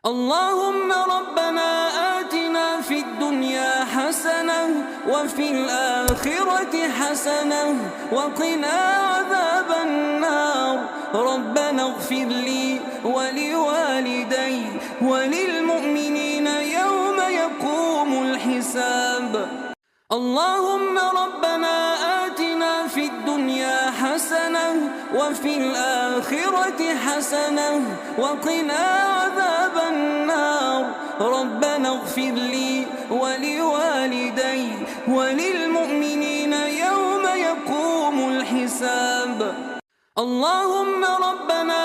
اللهم ربنا آتنا في الدنيا حسنة وفي الآخرة حسنة وقنا عذاب النار. ربنا اغفر لي ولوالدي وللمؤمنين يوم يقوم الحساب. اللهم ربنا آتنا في الدنيا حسنة وفي الآخرة حسنة وقنا عذاب النار. ربنا اغفر لي ولوالدي وللمؤمنين يوم يقوم الحساب. اللهم ربنا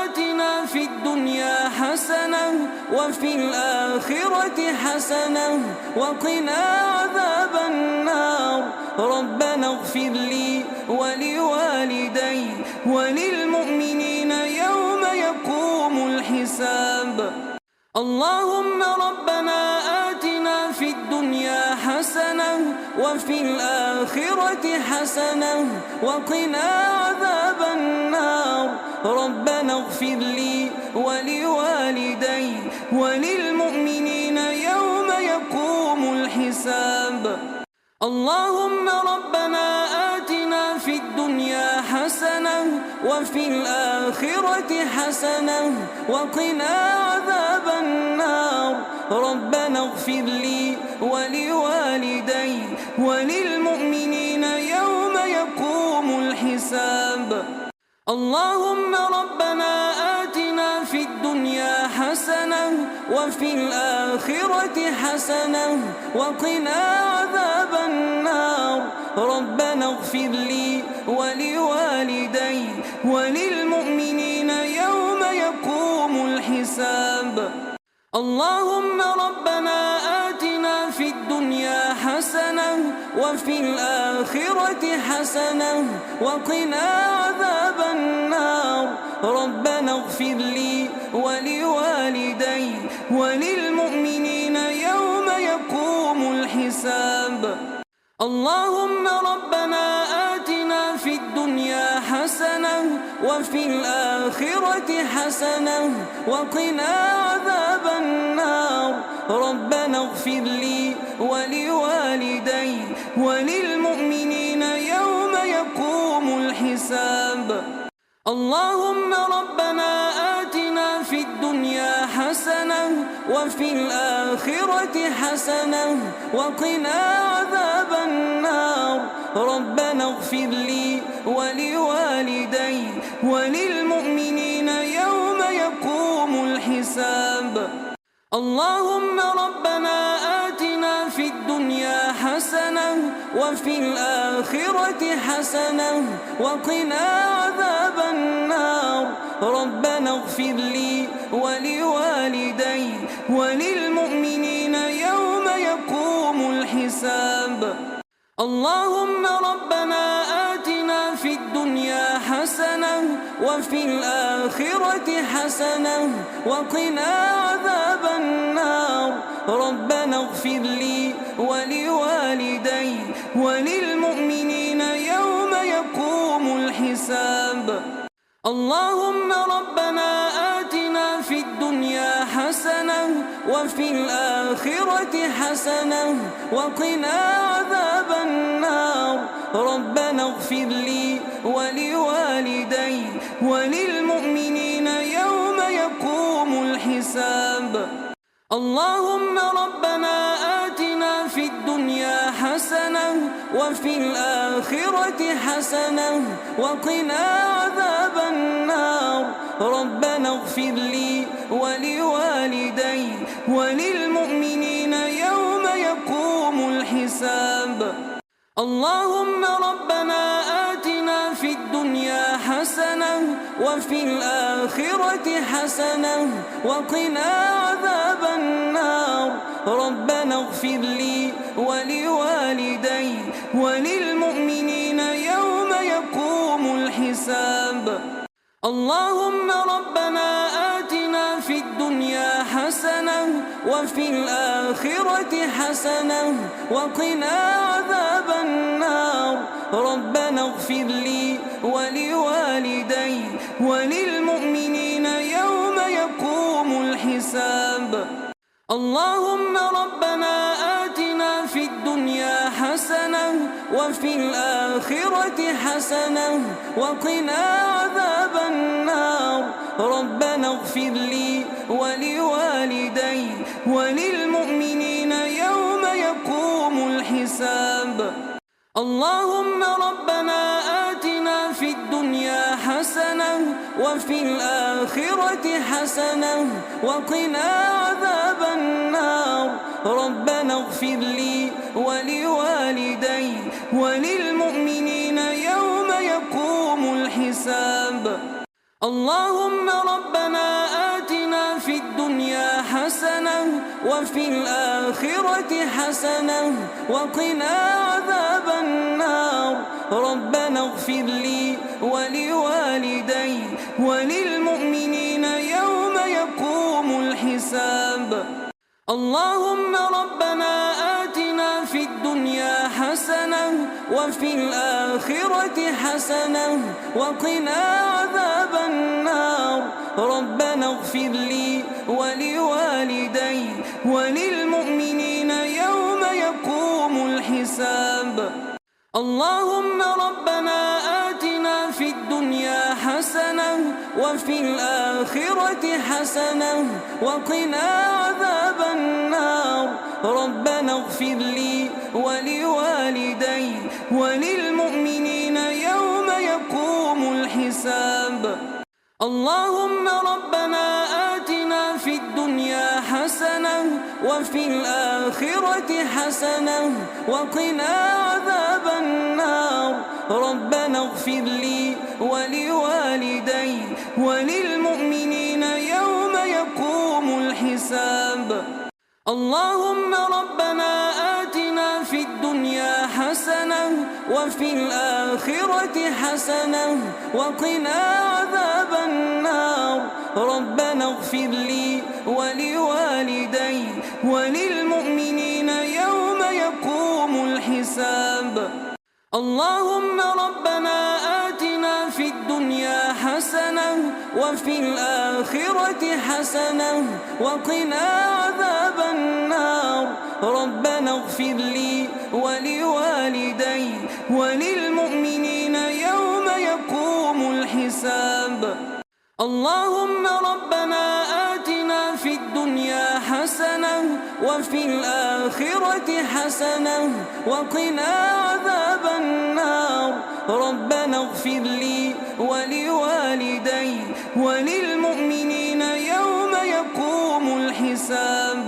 آتنا في الدنيا حسنة وفي الآخرة حسنة وقنا عذاب النار. ربنا اغفر لي ولوالدي وللمؤمنين يوم يقوم الحساب. اللهم ربنا آتنا في الدنيا حسنة وفي الآخرة حسنة وقنا عذاب النار. ربنا اغفر لي ولوالدي وللمؤمنين يوم يقوم الحساب. اللهم ربنا آتنا في الدنيا حسنة وفي الآخرة حسنة وقنا عذاب النار. ربنا اغفر لي ولوالدي وللمؤمنين يوم يقوم الحساب. اللهم ربنا آتنا في الدنيا حسنة وفي الآخرة حسنة وقنا عذاب النار. ربنا اغفر لي ولوالدي وللمؤمنين يوم يقوم الحساب. اللهم ربنا آتنا في الدنيا حسنة وفي الآخرة حسنة وقنا عذاب النار. ربنا اغفر لي ولوالدي وللمؤمنين يوم يقوم الحساب. اللهم ربنا آتنا في الدنيا حسنة وفي الآخرة حسنة وقنا عذاب النار. ربنا اغفر لي ولوالدي وللمؤمنين يوم يقوم الحساب. اللهم ربنا آتنا في الدنيا حسنة وفي الآخرة حسنة وقنا عذاب النار. ربنا اغفر لي ولوالدي وللمؤمنين يوم يقوم الحساب. اللهم ربنا آتنا في الدنيا حسنة وفي الآخرة حسنة وقنا عذاب النار. ربنا اغفر لي ولوالدي وللمؤمنين يوم يقوم الحساب. اللهم ربنا آتنا في الدنيا حسنة وفي الآخرة حسنة وقنا عذاب النار. ربنا اغفر لي ولوالدي وللمؤمنين يوم يقوم الحساب. اللهم ربنا آتنا في الدنيا حسنة وفي الآخرة حسنة وقنا عذاب النار. ربنا اغفر لي ولوالدي وللمؤمنين يوم يقوم الحساب. اللهم ربنا آتنا في الدنيا حسنة وفي الآخرة حسنة وقنا عذاب النار. ربنا اغفر لي ولوالدي وللمؤمنين يوم يقوم الحساب. اللهم ربنا آتنا في الدنيا حسنة وفي الآخرة حسنة وقنا عذاب النار. ربنا اغفر لي ولوالدي وللمؤمنين يوم يقوم الحساب. اللهم ربنا آتنا في الدنيا حسنة وفي الآخرة حسنة وقنا عذاب النار. ربنا اغفر لي ولوالدي وللمؤمنين يوم يقوم الحساب. الحساب. اللهم ربنا آتنا في الدنيا حسنة وفي الآخرة حسنة وقنا عذاب النار. ربنا اغفر لي ولوالدي وللمؤمنين يوم يقوم الحساب. اللهم ربنا آتنا في الدنيا حسنة وفي الآخرة حسنة وقنا عذاب النار. ربنا اغفر لي ولوالدي وللمؤمنين يوم يقوم الحساب. اللهم ربنا آتنا في الدنيا حسنة وفي الآخرة حسنة وقنا عذاب النار. ربنا اغفر لي ولوالدي وللمؤمنين يوم يقوم الحساب. اللهم ربنا آتنا في الدنيا حسنة وفي الآخرة حسنة وقنا عذاب النار. ربنا اغفر لي ولوالدي وللمؤمنين يوم يقوم الحساب. اللهم ربنا آتنا في الدنيا حسنة وفي الآخرة حسنة وقنا عذاب النار. ربنا اغفر لي ولوالدي وللمؤمنين يوم يقوم الحساب. اللهم ربنا آتنا في الدنيا حسنة وفي الآخرة حسنة وقنا عذاب النار. ربنا اغفر لي ولوالدي وللمؤمنين يوم يقوم الحساب. اللهم ربنا آتنا في الدنيا حسنة وفي الآخرة حسنة وقنا عذاب النار. ربنا اغفر لي ولوالدي وللمؤمنين يوم يقوم الحساب. اللهم ربنا آتنا في الدنيا حسنة وفي الآخرة حسنة وقنا عذاب النار. ربنا اغفر لي ولوالدي وللمؤمنين يوم يقوم الحساب. اللهم ربنا آتنا في الدنيا حسنة وفي الآخرة حسنة وقنا عذاب النار. ربنا اغفر لي ولوالدي وللمؤمنين يوم يقوم الحساب.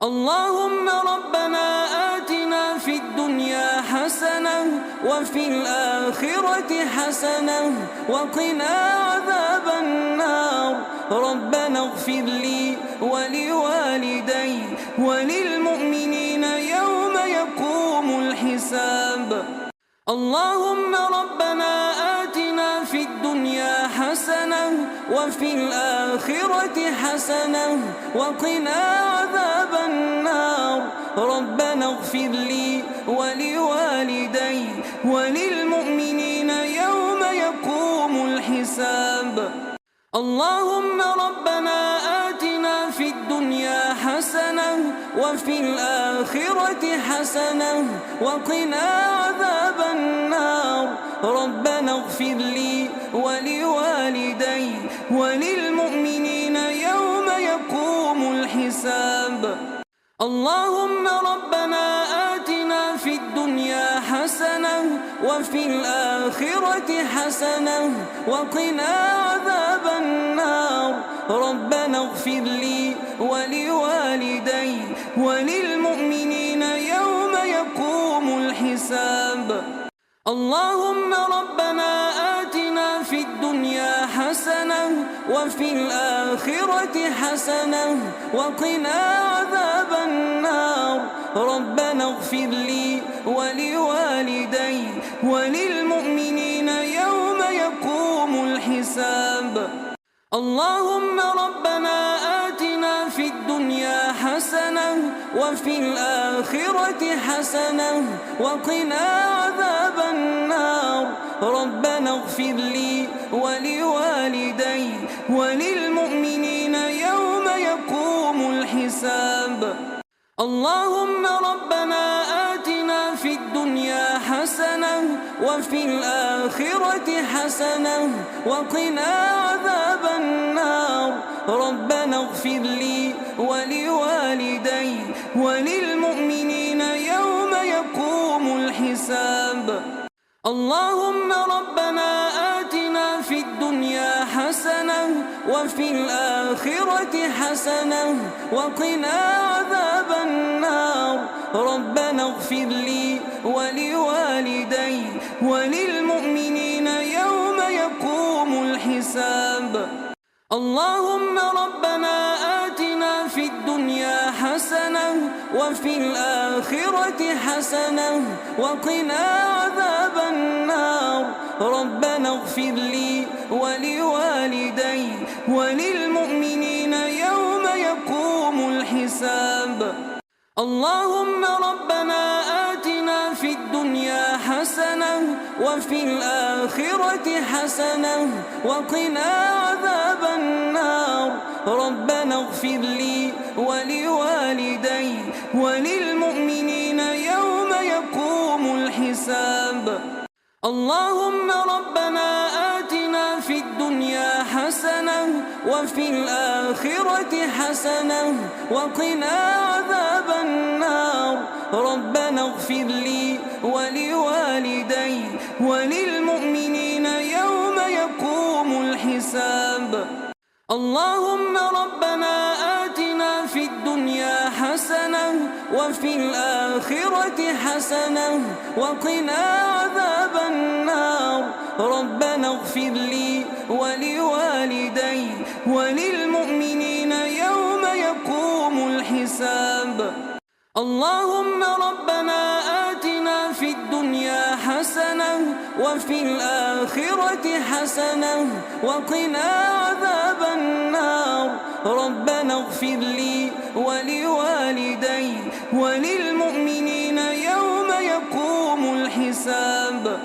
اللهم ربنا آتنا في الدنيا حسنة وفي الآخرة حسنة وقنا عذاب النار. ربنا اغفر لي ولوالدي وللمؤمنين يوم يقوم الحساب. اللهم ربنا آتنا في الدنيا حسنة وفي الآخرة حسنة وقنا عذاب النار. ربنا اغفر لي ولوالدي وللمؤمنين يوم يقوم الحساب. اللهم ربنا آتنا في الدنيا حسنة وفي الآخرة حسنة وقنا عذاب النار. ربنا اغفر لي ولوالدي وللمؤمنين يوم يقوم الحساب. اللهم ربنا آتنا في الدنيا حسنة وفي الآخرة حسنة وقنا عذاب النار. ربنا اغفر لي ولوالدي وللمؤمنين يوم يقوم الحساب. اللهم ربنا آتنا في الدنيا حسنة وفي الآخرة حسنة وقنا عذاب النار. ربنا اغفر لي ولوالدي وللمؤمنين يوم يقوم الحساب. اللهم ربنا آتنا في الدنيا حسنة وفي الآخرة حسنة وقنا عذاب النار. ربنا اغفر لي ولوالدي وللمؤمنين يوم يقوم الحساب. اللهم ربنا آتنا في الدنيا حسنة وفي الآخرة حسنة وقنا عذاب النار. ربنا اغفر لي ولوالدي وللمؤمنين يوم يقوم الحساب. اللهم ربنا آتنا في الدنيا حسنة وفي الآخرة حسنة وقنا عذاب النار. ربنا اغفر لي ولوالدي وللمؤمنين يوم يقوم الحساب. اللهم ربنا آتنا في الدنيا حسنة وفي الآخرة حسنة وقنا عذاب النار. ربنا اغفر لي ولوالدي وللمؤمنين يوم يقوم الحساب. اللهم ربنا آتنا في الدنيا حسنة وفي الآخرة حسنة وقنا عذاب النار. ربنا اغفر لي ولوالدي وللمؤمنين يوم يقوم الحساب. اللهم ربنا آتنا في الدنيا حسنة وفي الآخرة حسنة وقنا عذاب النار. ربنا اغفر لي ولوالدي وللمؤمنين يوم يقوم الحساب. اللهم ربنا آتنا في الدنيا حسنة وفي الآخرة حسنة وقنا عذاب النار. ربنا اغفر لي ولوالدي وللمؤمنين يوم يقوم الحساب. اللهم ربنا آتنا في الدنيا حسنة وفي الآخرة حسنة وقنا عذاب النار. ربنا اغفر لي ولوالدي وللمؤمنين يوم يقوم الحساب.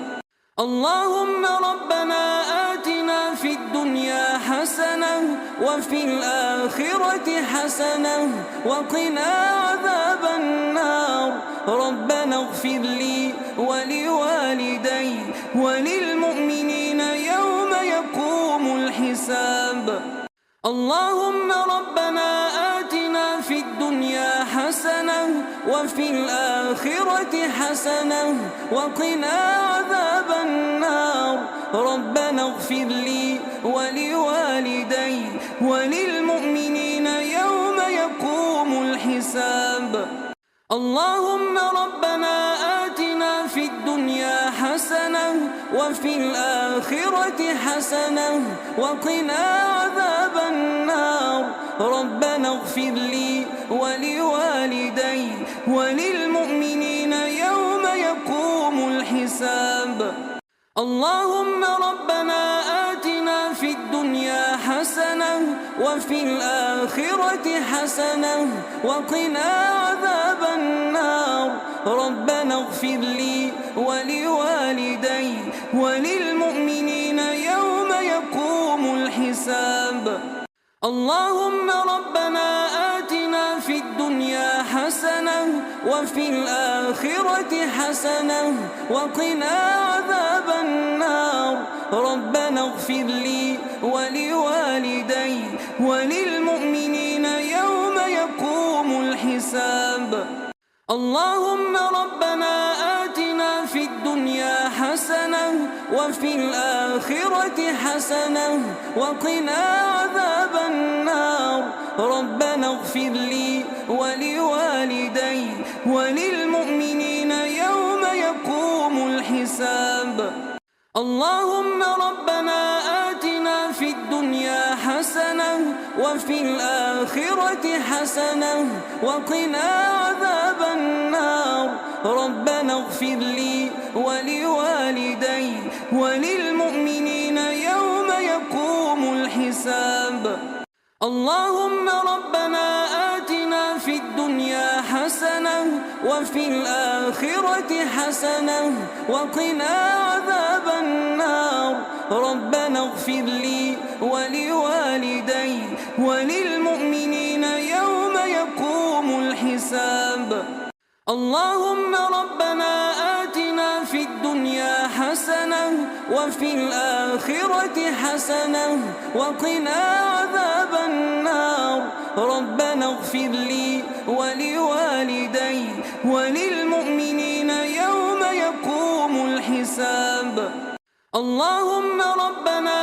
اللهم ربنا آتنا في الدنيا حسنة وفي الآخرة حسنة وقنا عذاب النار. ربنا اغفر لي ولوالدي وللمؤمنين يوم يقوم الحساب. اللهم ربنا آتنا في الدنيا حسنة وفي الآخرة حسنة وقنا عذاب النار. ربنا اغفر لي ولوالدي وللمؤمنين يوم يقوم الحساب. اللهم ربنا آتنا في الدنيا حسنة وفي الآخرة حسنة وقنا عذاب النار. ربنا اغفر لي ولوالدي وللمؤمنين يوم يقوم الحساب. اللهم ربنا آتنا في الدنيا حسنة وفي الآخرة حسنة وقنا عذاب النار. ربنا اغفر لي ولوالدي وللمؤمنين يوم يقوم الحساب. اللهم ربنا آتنا في الدنيا حسنة وفي الآخرة حسنة وقنا عذاب النار. ربنا اغفر لي ولوالدي وللمؤمنين يوم يقوم الحساب. اللهم ربنا آتنا في الدنيا حسنة وفي الآخرة حسنة وقنا عذاب النار. ربنا اغفر لي ولوالدي وللمؤمنين يوم يقوم الحساب. اللهم ربنا آتنا في الدنيا حسنة وفي الآخرة حسنة وقنا عذاب النار. ربنا اغفر لي ولوالدي وللمؤمنين يوم يقوم الحساب. اللهم ربنا آتنا في الدنيا حسنة وفي الآخرة حسنة وقنا عذاب النار. ربنا اغفر لي ولوالدي وللمؤمنين يوم يقوم الحساب اللهم ربنا آتنا في الدنيا حسنة وفي الآخرة حسنة وقنا عذاب النار ربنا اغفر لي ولوالدي وللمؤمنين يوم يقوم الحساب اللهم ربنا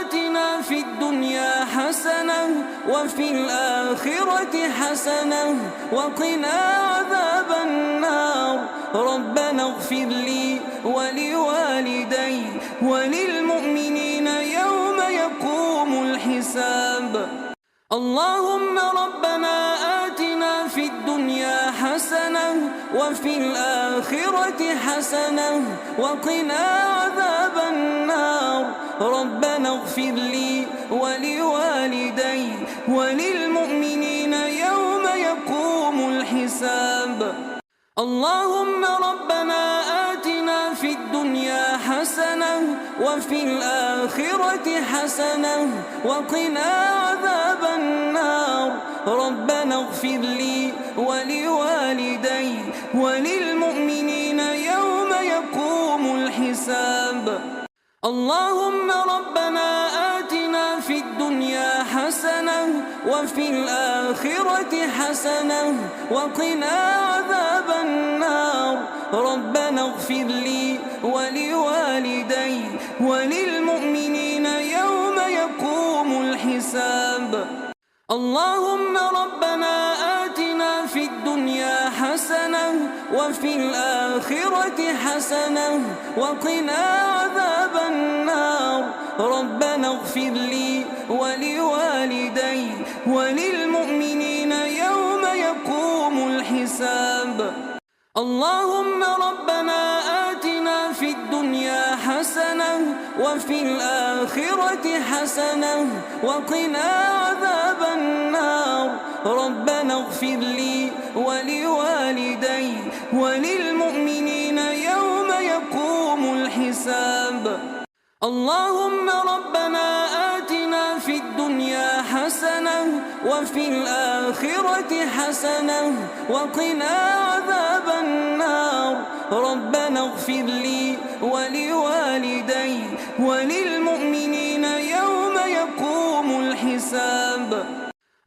آتنا في الدنيا حسنة وفي الآخرة حسنة وقنا عذاب النار ربنا اغفر لي ولوالدي وللمؤمنين يوم يقوم الحساب اللهم ربنا آتنا في الدنيا حسنة وفي الآخرة حسنة وقنا عذاب النار ربنا اغفر لي ولوالدي وللمؤمنين يوم يقوم الحساب اللهم ربنا آتنا في الدنيا حسنة وفي الآخرة حسنة وقنا عذاب النار ربنا اغفر لي ولوالدي وللمؤمنين يوم يقوم الحساب اللهم ربنا آتنا في الدنيا حسنة وفي الآخرة حسنة وقنا عذاب النار ربنا اغفر لي ولوالدي وللمؤمنين يوم يقوم الحساب اللهم ربنا آتنا في الدنيا حسنة وفي الآخرة حسنة وقنا عذاب النار ربنا اغفر لي ولوالدي وللمؤمنين يوم يقوم الحساب اللهم ربنا آتنا في الدنيا حسنة وفي الآخرة حسنة وقنا عذاب النار ربنا اغفر لي ولوالدي وللمؤمنين يوم يقوم الحساب اللهم ربنا آتنا في الدنيا حسنة وفي الآخرة حسنة وقنا عذاب النار ربنا اغفر لي ولوالدي وللمؤمنين يوم يقوم الحساب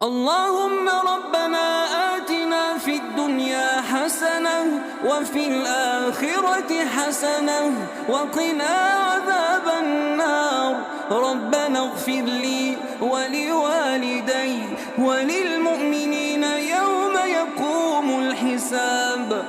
اللهم ربنا آتنا في الدنيا حسنة وفي الآخرة حسنة وقنا عذاب النار ربنا اغفر لي ولوالدي وللمؤمنين يوم يقوم الحساب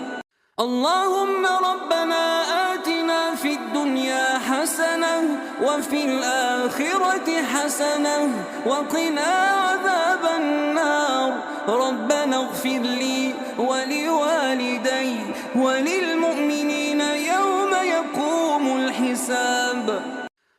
اللهم ربنا آتنا في الدنيا حسنة وفي الآخرة حسنة وقنا عذاب النار ربنا اغفر لي ولوالدي وللمؤمنين يوم يقوم الحساب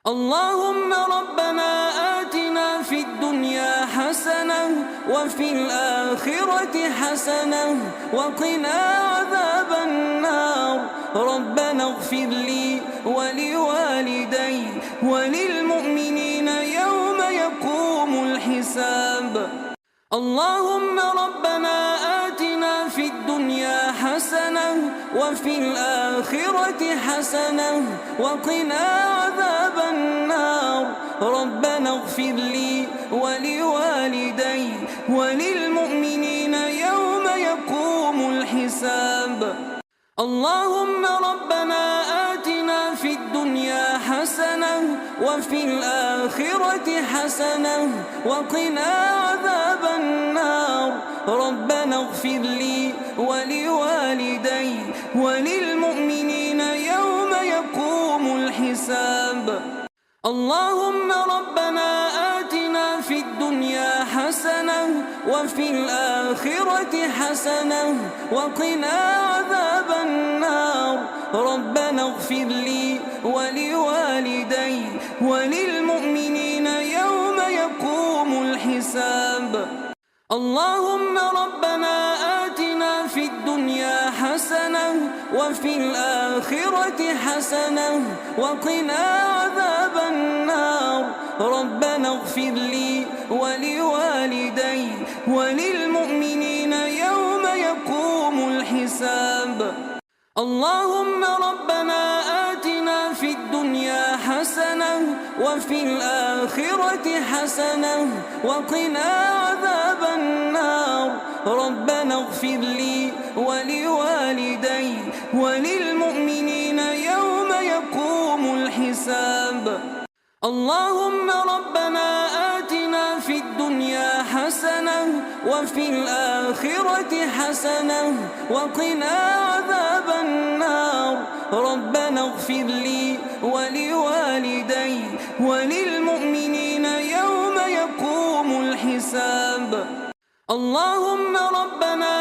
اللهم ربنا آتنا في الدنيا حسنة وفي الآخرة حسنة وقنا عذاب النار ربنا اغفر لي ولوالدي وللمؤمنين يوم يقوم الحساب اللهم ربنا آتنا في الدنيا حسنة وفي الآخرة حسنة وقنا عذاب النار ربنا اغفر لي ولوالدي وللمؤمنين يوم يقوم الحساب اللهم ربنا آتنا في الدنيا حسنة وفي الآخرة حسنة وقنا عذاب النار ربنا اغفر لي ولوالدي وللمؤمنين يوم يقوم الحساب اللهم ربنا آتنا في الدنيا حسنة وفي الآخرة حسنة وقنا عذاب النار ربنا اغفر لي ولوالدي وللمؤمنين يوم يقوم الحساب اللهم ربنا آتنا في الدنيا حسنة وفي الآخرة حسنة وقنا عذاب النار ربنا اغفر لي ولوالدي وللمؤمنين يوم يقوم اللهم ربنا آتنا في الدنيا حسنة وفي الآخرة حسنة وقنا عذاب النار. ربنا اغفر لي ولوالدي وللمؤمنين يوم يقوم الحساب. اللهم ربنا آتنا في الدنيا حسنة وفي الآخرة حسنة وقنا عذاب النار. ربنا اغفر لي ولوالدي وللمؤمنين يوم يقوم الحساب. اللهم ربنا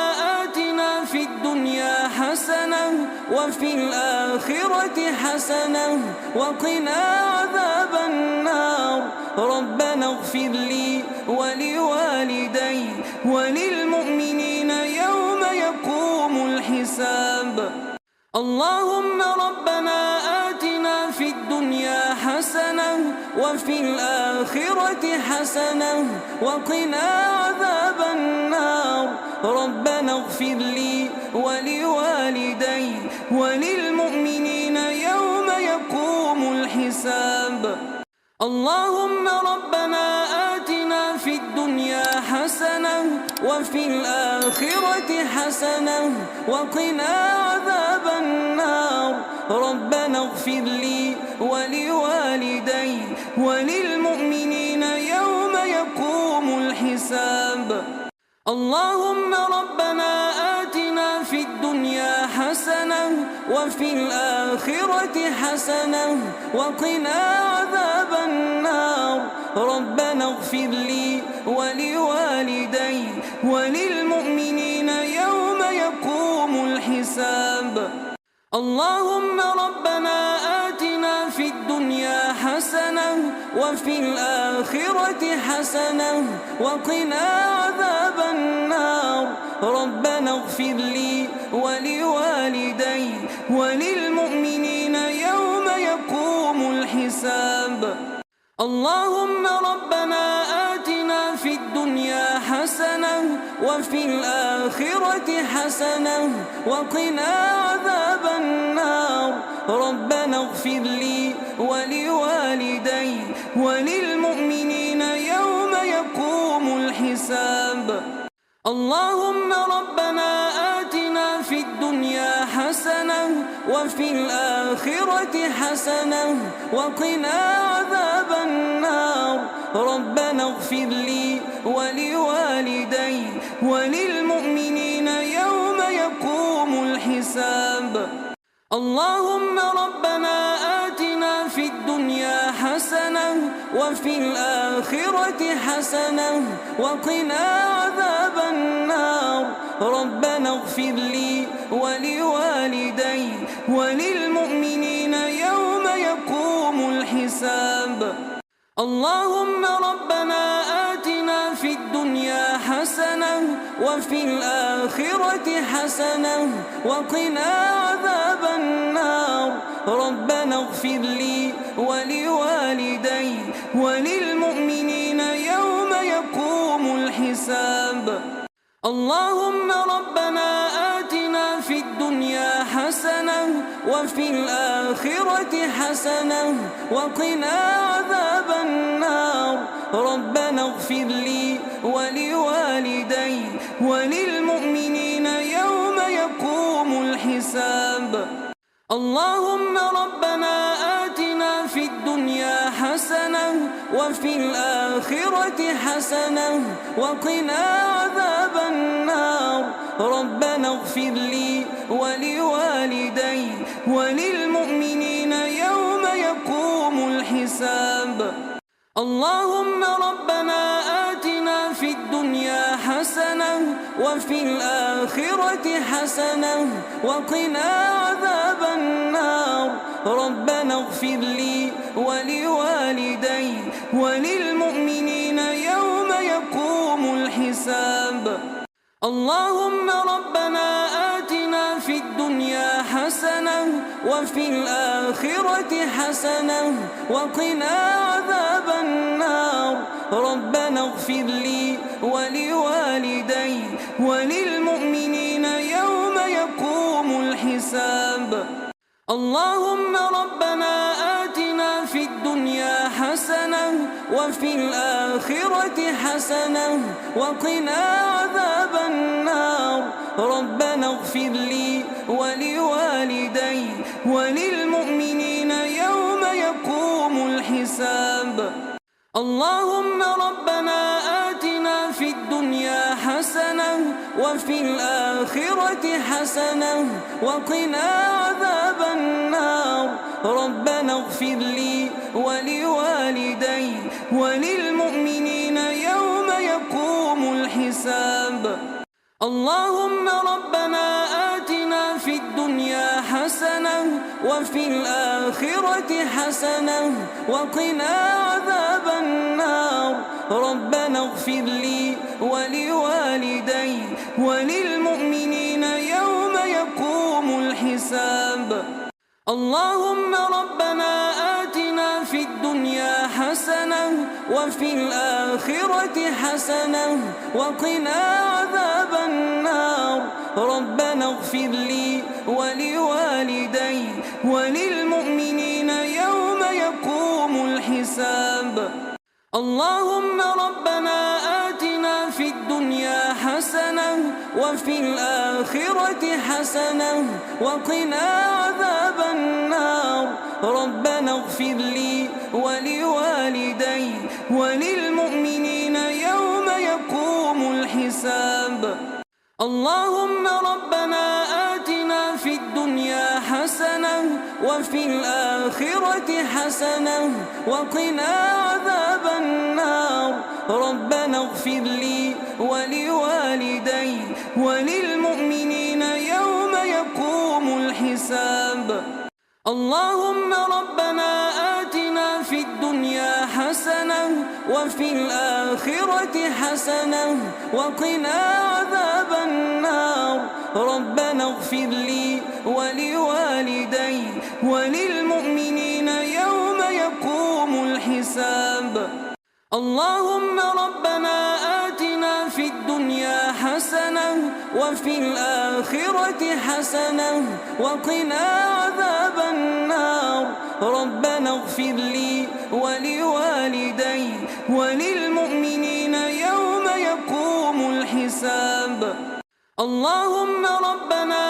آتنا في الدنيا حسنة وفي الآخرة حسنة وقنا عذاب النار. ربنا اغفر لي ولوالدي وللمؤمنين يوم يقوم الحساب. اللهم ربنا آتنا في الدنيا حسنة وفي الآخرة حسنة وقنا عذاب النار. ربنا اغفر لي ولوالدي وللمؤمنين يوم يقوم الحساب. اللهم ربنا آتنا في الدنيا حسنة وفي الآخرة حسنة وقنا عذاب النار. ربنا اغفر لي ولوالدي وللمؤمنين يوم يقوم الحساب. اللهم ربنا آتنا في الدنيا حسنة وفي الآخرة حسنة وقنا عذاب النار. ربنا اغفر لي ولوالدي وللمؤمنين يوم يقوم الحساب. اللهم ربنا آتنا في الدنيا حسنة وفي الآخرة حسنة وقنا عذاب النار. ربنا اغفر لي ولوالدي وللمؤمنين يوم يقوم الحساب. اللهم ربنا آتنا في الدنيا حسنة وفي الآخرة حسنة وقنا عذاب النار. ربنا اغفر لي ولوالدي وللمؤمنين يوم يقوم الحساب. اللهم ربنا آتنا في الدنيا حسنة وفي الآخرة حسنة وقنا عذاب النار. ربنا اغفر لي ولوالدي وللمؤمنين يوم يقوم الحساب. اللهم ربنا آتنا في الدنيا حسنة وفي الآخرة حسنة وقنا عذاب النار. ربنا اغفر لي ولوالدي وللمؤمنين يوم يقوم الحساب. اللهم ربنا آتنا في الدنيا حسنة وفي الآخرة حسنة وقنا عذاب النار. ربنا اغفر لي ولوالدي وللمؤمنين يوم يقوم الحساب. اللهم ربنا آتنا في الدنيا حسنة وفي الآخرة حسنة وقنا عذاب النار. ربنا اغفر لي ولوالدي وللمؤمنين يوم يقوم الحساب. اللهم ربنا آتنا في الدنيا حسنة وفي الآخرة حسنة وقنا عذاب النار. ربنا اغفر لي ولوالدي وللمؤمنين يوم يقوم الحساب. اللهم ربنا آتنا في الدنيا حسنة وفي الآخرة حسنة وقنا عذاب النار. ربنا اغفر لي ولوالدي وللمؤمنين يوم يقوم الحساب. اللهم ربنا آتنا في الدنيا حسنة وفي الآخرة حسنة وقنا عذاب النار. ربنا اغفر لي ولوالدي وللمؤمنين يوم يقوم الحساب. اللهم ربنا آتنا في الدنيا حسنة وفي الآخرة حسنة وقنا عذاب النار. ربنا اغفر لي ولوالدي وللمؤمنين يوم يقوم الحساب. اللهم ربنا آتنا في الدنيا حسنة وفي الآخرة حسنة وقنا عذاب النار. ربنا اغفر لي ولوالدي وللمؤمنين يوم يقوم الحساب. اللهم ربنا آتنا في الدنيا حسنة وفي الآخرة حسنة وقنا عذاب النار. ربنا اغفر لي ولوالدي وللمؤمنين يوم يقوم الحساب. اللهم ربنا آتنا في الدنيا حسنة وفي الآخرة حسنة وقنا عذاب النار. ربنا اغفر لي ولوالدي وللمؤمنين يوم يقوم الحساب. اللهم ربنا آتنا في الدنيا حسنة وفي الآخرة حسنة وقنا عذاب النار. ربنا اغفر لي ولوالدي وللمؤمنين يوم يقوم الحساب. اللهم ربنا آتنا في الدنيا حسنة وفي الآخرة حسنة وقنا عذاب النار. ربنا اغفر لي ولوالدي وللمؤمنين يوم يقوم الحساب. اللهم ربنا آتنا في الدنيا حسنة وفي الآخرة حسنة وقنا عذاب النار. ربنا اغفر لي ولوالدي وللمؤمنين يوم يقوم الحساب. اللهم ربنا آتنا في الدنيا حسنة وفي الآخرة حسنة وقنا عذاب النار. ربنا اغفر لي ولوالدي وللمؤمنين يوم يقوم الحساب. اللهم ربنا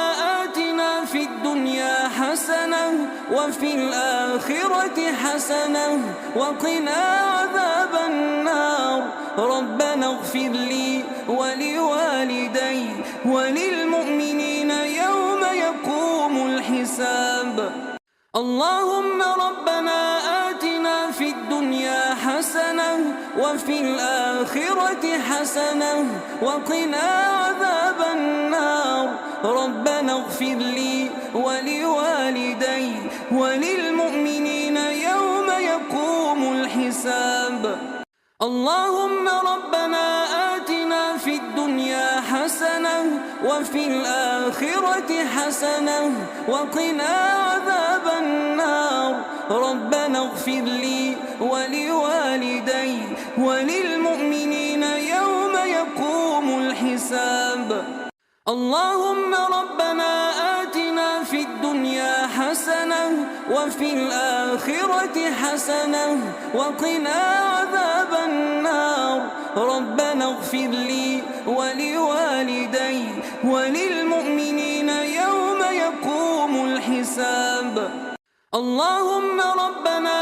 آتنا في الدنيا حسنة وفي الآخرة حسنة وقنا عذاب النار. ربنا اغفر لي ولوالدي وللمؤمنين يوم يقوم الحساب. اللهم ربنا آتنا في الدنيا حسنة وفي الآخرة حسنة وقنا عذاب النار. ربنا اغفر لي ولوالدي وللمؤمنين يوم يقوم الحساب. اللهم ربنا آتنا في الدنيا حسنة وفي الآخرة حسنة وقنا عذاب النار. ربنا اغفر لي ولوالدي وللمؤمنين يوم يقوم الحساب. اللهم ربنا آتنا في الدنيا حسنة وفي الآخرة حسنة وقنا عذاب النار. ربنا اغفر لي ولوالدي وللمؤمنين يوم يقوم الحساب. اللهم ربنا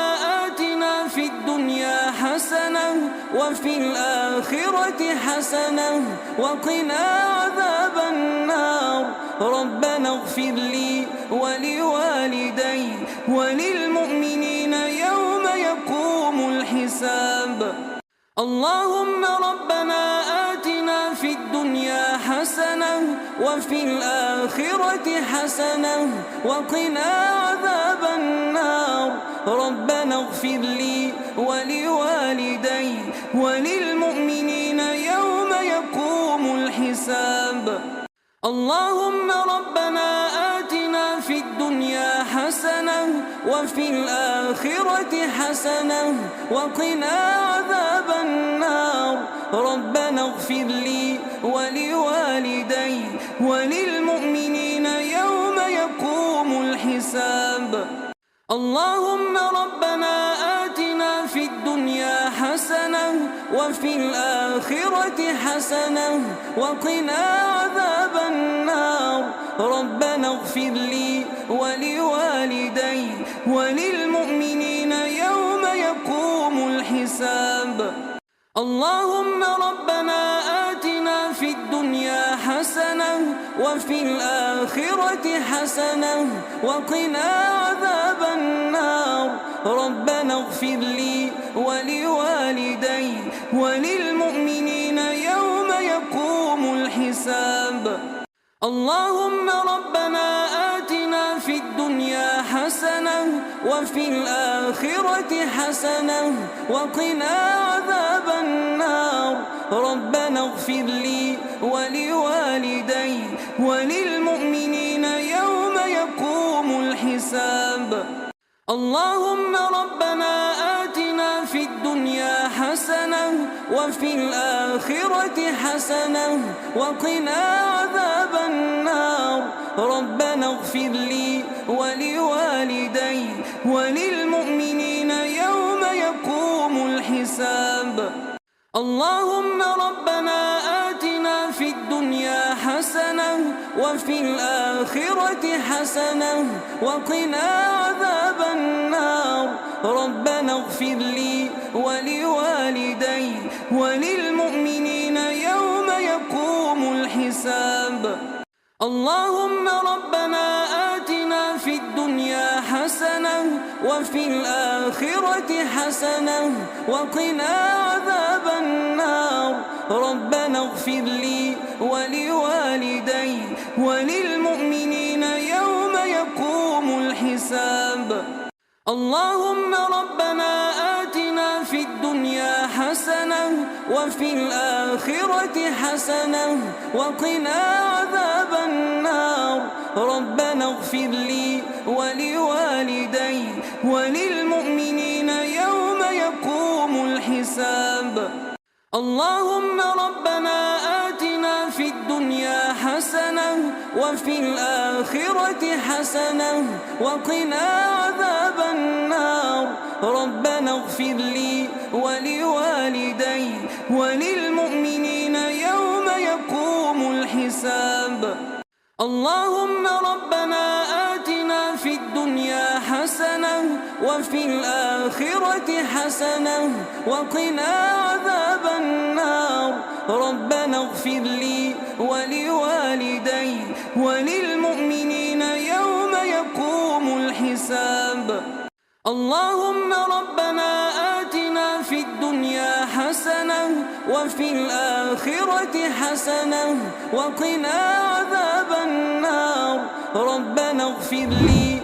آتنا في الدنيا حسنة وفي الآخرة حسنة وقنا عذاب النار. ربنا اغفر لي ولوالدي وللمؤمنين يوم يقوم الحساب. اللهم ربنا آتنا في الدنيا حسنة وفي الآخرة حسنة وقنا عذاب النار. ربنا اغفر لي ولوالدي وللمؤمنين يوم يقوم الحساب. اللهم ربنا آتنا في الدنيا حسنة وفي الآخرة حسنة وقنا عذاب النار. ربنا اغفر لي ولوالدي وللمؤمنين يوم اللهم ربنا آتنا في الدنيا حسنة وفي الآخرة حسنة وقنا عذاب النار. ربنا اغفر لي ولوالدي وللمؤمنين يوم يقوم الحساب. اللهم ربنا آتنا في الدنيا حسنة وفي الآخرة حسنة وقنا عذاب النار. ربنا اغفر لي ولوالدي وللمؤمنين يوم يقوم الحساب. اللهم ربنا آتنا في الدنيا حسنة وفي الآخرة حسنة وقنا عذاب النار. ربنا اغفر لي ولوالدي وللمؤمنين يوم يقوم الحساب. اللهم ربنا آتنا في الدنيا حسنة وفي الآخرة حسنة وقنا عذاب النار. ربنا اغفر لي ولوالدي وللمؤمنين يوم يقوم الحساب. اللهم ربنا آتنا في الدنيا حسنة وفي الآخرة حسنة وقنا عذاب النار. ربنا اغفر لي ولوالدي وللمؤمنين يوم يقوم الحساب. اللهم ربنا آتنا في الدنيا حسنة وفي الآخرة حسنة وقنا عذاب النار. ربنا اغفر لي ولوالدي وللمؤمنين يوم يقوم الحساب. اللهم ربنا آتنا في الدنيا حسنة وفي الآخرة حسنة وقنا عذاب النار. ربنا اغفر لي ولوالدي وللمؤمنين يوم يقوم الحساب. اللهم ربنا آتنا في الدنيا حسنة وفي الآخرة حسنة وقنا عذاب النار. ربنا اغفر لي ولوالدي وللمؤمنين يوم يقوم الحساب. اللهم ربنا آتنا في الدنيا حسنة وفي الآخرة حسنة وقنا عذاب النار. ربنا اغفر لي ولوالدي وللمؤمنين يوم يقوم الحساب. اللهم ربنا آتنا في الدنيا حسنة وفي الآخرة حسنة وقنا عذاب النار. ربنا اغفر لي